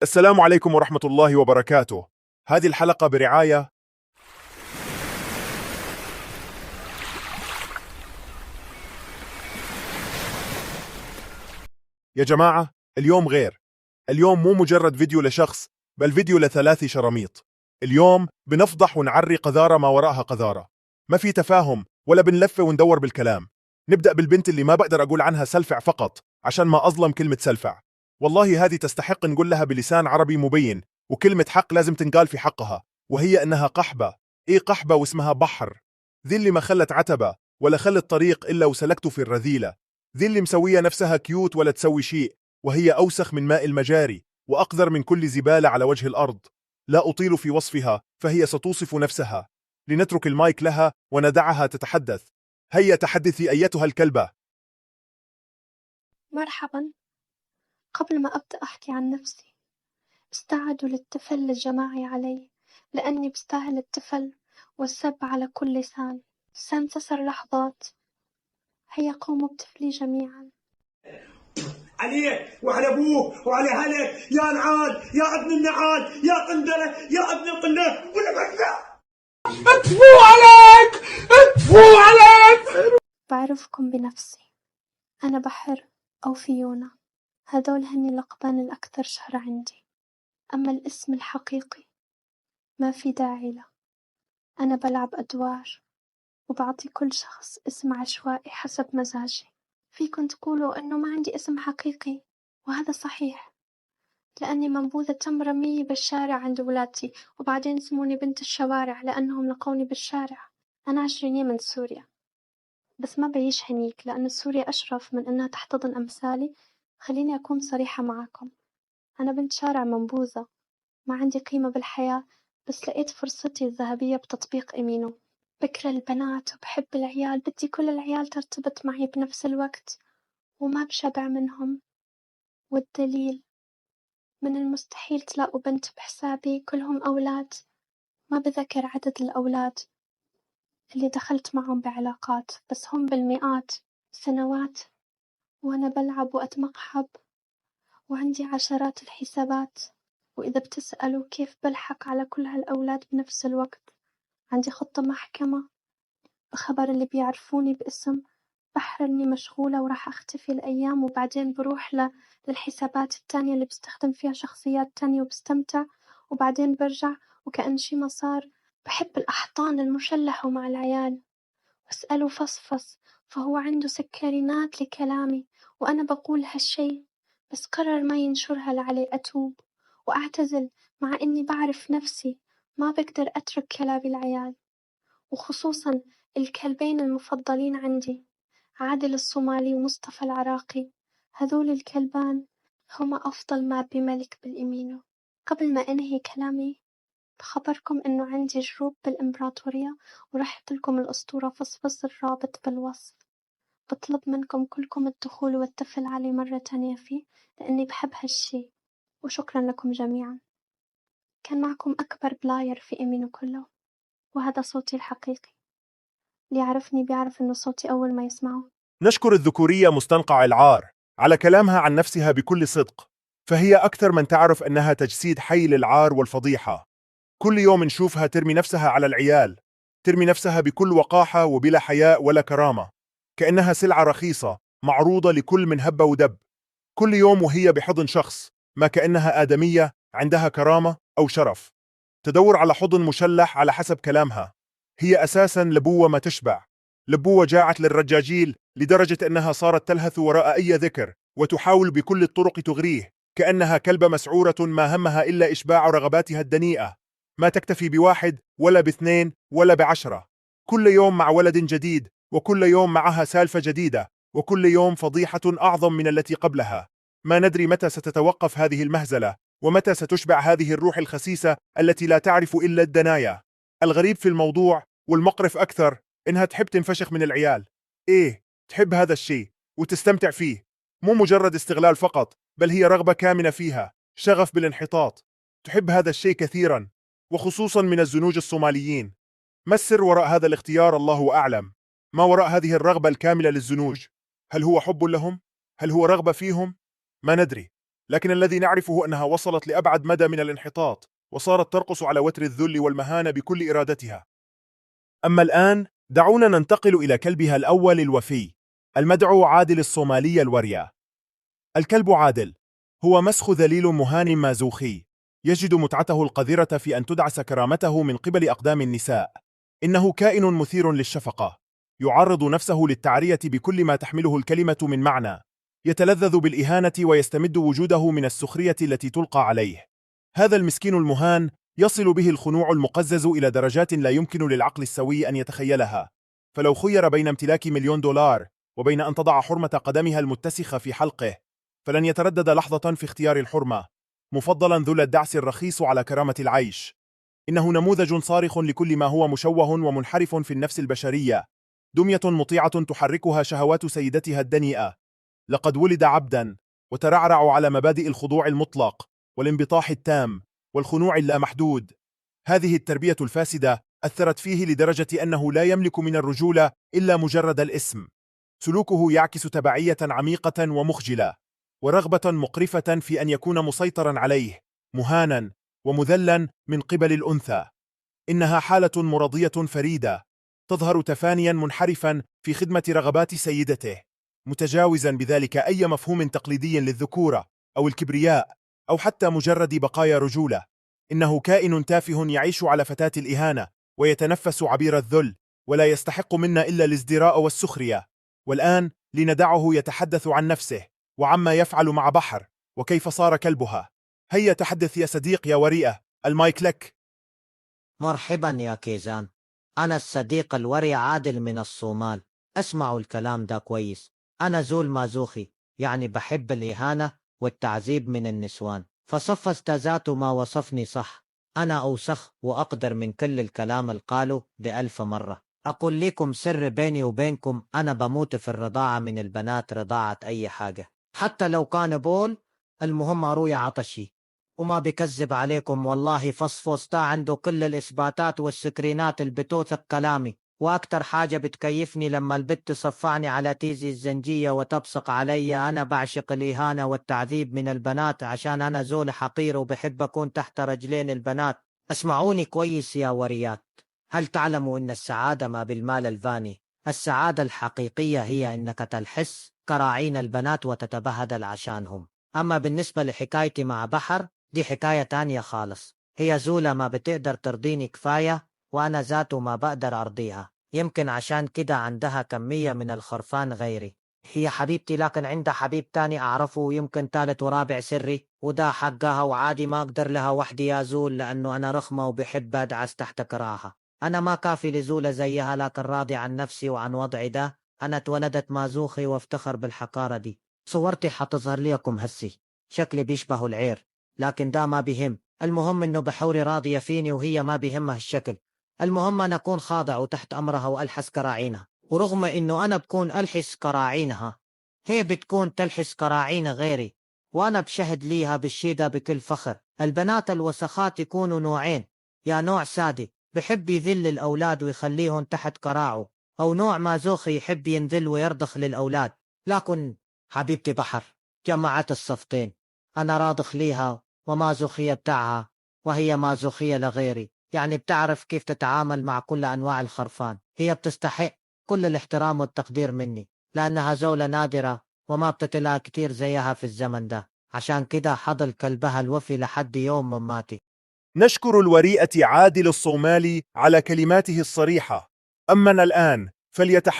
السلام عليكم ورحمة الله وبركاته. هذه الحلقة برعاية. يا جماعة، اليوم غير. اليوم مو مجرد فيديو لشخص، بل فيديو لثلاث شراميط. اليوم بنفضح ونعري قذارة ما وراءها قذارة. ما في تفاهم ولا بنلف وندور بالكلام. نبدأ بالبنت اللي ما بقدر أقول عنها سلفع فقط عشان ما أظلم كلمة سلفع. والله هذه تستحق نقول لها بلسان عربي مبين، وكلمة حق لازم تنقال في حقها، وهي إنها قحبة. إيه قحبة واسمها بحر؟ ذي اللي ما خلت عتبة ولا خلت طريق إلا وسلكته في الرذيلة. ذي اللي مسوية نفسها كيوت ولا تسوي شيء، وهي أوسخ من ماء المجاري وأقذر من كل زبالة على وجه الأرض. لا أطيل في وصفها، فهي ستوصف نفسها. لنترك المايك لها وندعها تتحدث. هيا تحدثي أيتها الكلبة. مرحبا. قبل ما أبدأ أحكي عن نفسي، استعدوا للتفل الجماعي علي، لأني بستاهل التفل والسب على كل لسان. سانتصر لحظات. هيا قوموا بتفلي جميعا. عليك وعلى ابوك وعلى اهلك يا نعال يا ابن النعال يا قندره يا ابن القندره ولا بكذا. اتفو عليك اتفو عليك. بعرفكم بنفسي، أنا بحر أو فيونا، هدول هني اللقبان الأكثر شهرة عندي. أما الاسم الحقيقي ما في داعي له. أنا بلعب أدوار وبعطي كل شخص اسم عشوائي حسب مزاجي. فيكن تقولوا إنه ما عندي اسم حقيقي، وهذا صحيح، لأني منبوذة تم رميي بالشارع عند ولادتي، وبعدين اسموني بنت الشوارع لأنهم لقوني بالشارع. أنا عشرينية من سوريا، بس ما بعيش هنيك لأن سوريا أشرف من إنها تحتضن أمثالي. خليني أكون صريحة معاكم، أنا بنت شارع منبوذة، ما عندي قيمة بالحياة، بس لقيت فرصتي الذهبية بتطبيق إيمينو. بكره البنات وبحب العيال، بدي كل العيال ترتبط معي بنفس الوقت، وما بشبع منهم. والدليل، من المستحيل تلاقوا بنت بحسابي كلهم أولاد. ما بذكر عدد الأولاد اللي دخلت معهم بعلاقات، بس هم بالمئات سنوات، وأنا بلعب وأتمقحب وعندي عشرات الحسابات. وإذا بتسألوا كيف بلحق على كل هالأولاد بنفس الوقت، عندي خطة محكمة. بخبر اللي بيعرفوني باسم بحر إني مشغولة وراح أختفي الأيام، وبعدين بروح للحسابات التانية اللي بستخدم فيها شخصيات تانية وبستمتع، وبعدين برجع وكأن شي ما صار. بحب الأحضان المشلحة مع العيال، واسأله فصفص فهو عنده سكرينات لكلامي، وأنا بقول هالشي بس قرر ما ينشرها لعلي أتوب وأعتزل، مع إني بعرف نفسي ما بقدر أترك كلاب العيال، وخصوصًا الكلبين المفضلين عندي، عادل الصومالي ومصطفى العراقي. هذول الكلبان هما أفضل ما بملك بالإمينو. قبل ما أنهي كلامي بخبركم إنه عندي جروب بالإمبراطورية، وراح أحطلكم الأسطورة فصفص الرابط بالوصف. بطلب منكم كلكم الدخول والتفل علي مرة تانية فيه، لأني بحب هالشي. وشكرا لكم جميعا. كان معكم أكبر بلاير في إيمينو كله، وهذا صوتي الحقيقي. اللي يعرفني بيعرف إنه صوتي أول ما يسمعه. نشكر الذكورية مستنقع العار على كلامها عن نفسها بكل صدق، فهي أكثر من تعرف أنها تجسيد حي للعار والفضيحة. كل يوم نشوفها ترمي نفسها على العيال، ترمي نفسها بكل وقاحة وبلا حياء ولا كرامة، كأنها سلعة رخيصة معروضة لكل من هب ودب. كل يوم وهي بحضن شخص، ما كأنها آدمية عندها كرامة أو شرف. تدور على حضن مشلح على حسب كلامها. هي أساسا لبوة ما تشبع، لبوة جاعت للرجاجيل لدرجة أنها صارت تلهث وراء أي ذكر وتحاول بكل الطرق تغريه، كأنها كلبة مسعورة ما همها إلا إشباع رغباتها الدنيئة. ما تكتفي بواحد ولا باثنين ولا بعشرة، كل يوم مع ولد جديد، وكل يوم معها سالفة جديدة، وكل يوم فضيحة أعظم من التي قبلها. ما ندري متى ستتوقف هذه المهزلة، ومتى ستشبع هذه الروح الخسيسة التي لا تعرف إلا الدنايا. الغريب في الموضوع والمقرف أكثر إنها تحب تنفشخ من العيال. إيه، تحب هذا الشيء وتستمتع فيه. مو مجرد استغلال فقط، بل هي رغبة كامنة فيها، شغف بالانحطاط. تحب هذا الشيء كثيرا، وخصوصا من الزنوج الصوماليين. ما السر وراء هذا الاختيار؟ الله أعلم. ما وراء هذه الرغبة الكاملة للزنوج؟ هل هو حب لهم؟ هل هو رغبة فيهم؟ ما ندري، لكن الذي نعرفه أنها وصلت لأبعد مدى من الانحطاط، وصارت ترقص على وتر الذل والمهانة بكل إرادتها. أما الآن دعونا ننتقل إلى كلبها الأول الوفي، المدعو عادل الصومالي الورية. الكلب عادل هو مسخ ذليل مهان مازوخي، يجد متعته القذرة في أن تدعس كرامته من قبل أقدام النساء. إنه كائن مثير للشفقة، يعرض نفسه للتعرية بكل ما تحمله الكلمة من معنى، يتلذذ بالإهانة ويستمد وجوده من السخرية التي تلقى عليه. هذا المسكين المهان يصل به الخنوع المقزز إلى درجات لا يمكن للعقل السوي أن يتخيلها. فلو خير بين امتلاك $1,000,000 وبين أن تضع حرمة قدمها المتسخة في حلقه، فلن يتردد لحظة في اختيار الحرمة، مفضلا ذل الدعس الرخيص على كرامة العيش. إنه نموذج صارخ لكل ما هو مشوه ومنحرف في النفس البشرية، دمية مطيعة تحركها شهوات سيدتها الدنيئة. لقد ولد عبدا، وترعرع على مبادئ الخضوع المطلق والانبطاح التام والخنوع اللامحدود. هذه التربية الفاسدة أثرت فيه لدرجة أنه لا يملك من الرجولة إلا مجرد الاسم. سلوكه يعكس تبعية عميقة ومخجلة، ورغبة مقرفة في أن يكون مسيطرا عليه، مهانا ومذلا من قبل الأنثى. إنها حالة مرضية فريدة، تظهر تفانيا منحرفا في خدمة رغبات سيدته، متجاوزا بذلك أي مفهوم تقليدي للذكورة أو الكبرياء أو حتى مجرد بقايا رجولة. إنه كائن تافه يعيش على فتاة الإهانة ويتنفس عبير الذل، ولا يستحق منا إلا الازدراء والسخرية. والآن لندعه يتحدث عن نفسه وعما يفعل مع بحر وكيف صار كلبها. هيا تحدث يا صديق يا وريئة، المايك لك. مرحبا يا كيزان، أنا الصديق الوري عادل من الصومال. اسمعوا الكلام ده كويس. أنا زول مازوخي، يعني بحب الإهانة والتعذيب من النسوان، فصفست ذاته ما وصفني صح. أنا أوسخ وأقدر من كل الكلام القاله ب1000 مرة. أقول لكم سر بيني وبينكم، أنا بموت في الرضاعة من البنات، رضاعة أي حاجة حتى لو كان بول، المهم أروي عطشي. وما بكذب عليكم والله، فصفص عنده كل الإثباتات والسكرينات اللي بتوثق كلامي. وأكتر حاجة بتكيفني لما البت تصفعني على تيزي الزنجية وتبصق علي. أنا بعشق الإهانة والتعذيب من البنات، عشان أنا زول حقير وبحب أكون تحت رجلين البنات. اسمعوني كويس يا وريات، هل تعلموا أن السعادة ما بالمال الفاني؟ السعادة الحقيقية هي أنك تلحس كراعين البنات وتتبهدل عشانهم. أما بالنسبة لحكايتي مع بحر، دي حكاية تانية خالص. هي زولة ما بتقدر ترضيني كفاية، وأنا ذاته ما بقدر أرضيها. يمكن عشان كده عندها كمية من الخرفان غيري. هي حبيبتي، لكن عندها حبيب تاني أعرفه، يمكن ثالث ورابع سري، وده حقها وعادي ما أقدر لها وحدي يا زول، لأنه أنا رخمة وبحب أدعس تحت كراها. أنا ما كافي لزولة زيها، لكن راضي عن نفسي وعن وضعي ده. أنا اتولدت مازوخي وافتخر بالحقارة دي. صورتي حتظهر ليكم هسي، شكلي بيشبه العير، لكن ده ما بيهم. المهم انه بحوري راضية فيني وهي ما بيهمها الشكل. المهم أنا أكون خاضع وتحت أمرها وألحس كراعينها. ورغم انه أنا بكون ألحس كراعينها، هي بتكون تلحس كراعين غيري، وأنا بشهد ليها بالشي ده بكل فخر. البنات الوسخات يكونوا نوعين، يا نوع سادي بحب يذل الأولاد ويخليهم تحت كراعه، أو نوع مازوخي يحب ينذل ويرضخ للأولاد. لكن حبيبتي بحر جمعت الصفتين، أنا راضخ ليها ومازوخية بتاعها، وهي مازوخية لغيري، يعني بتعرف كيف تتعامل مع كل أنواع الخرفان. هي بتستحق كل الاحترام والتقدير مني، لأنها زولة نادرة وما بتتلاقى كتير زيها في الزمن ده. عشان كده حضل كلبها الوفي لحد يوم مماتي. نشكر الوريئة عادل الصومالي على كلماته الصريحة. أما الآن فليتحدث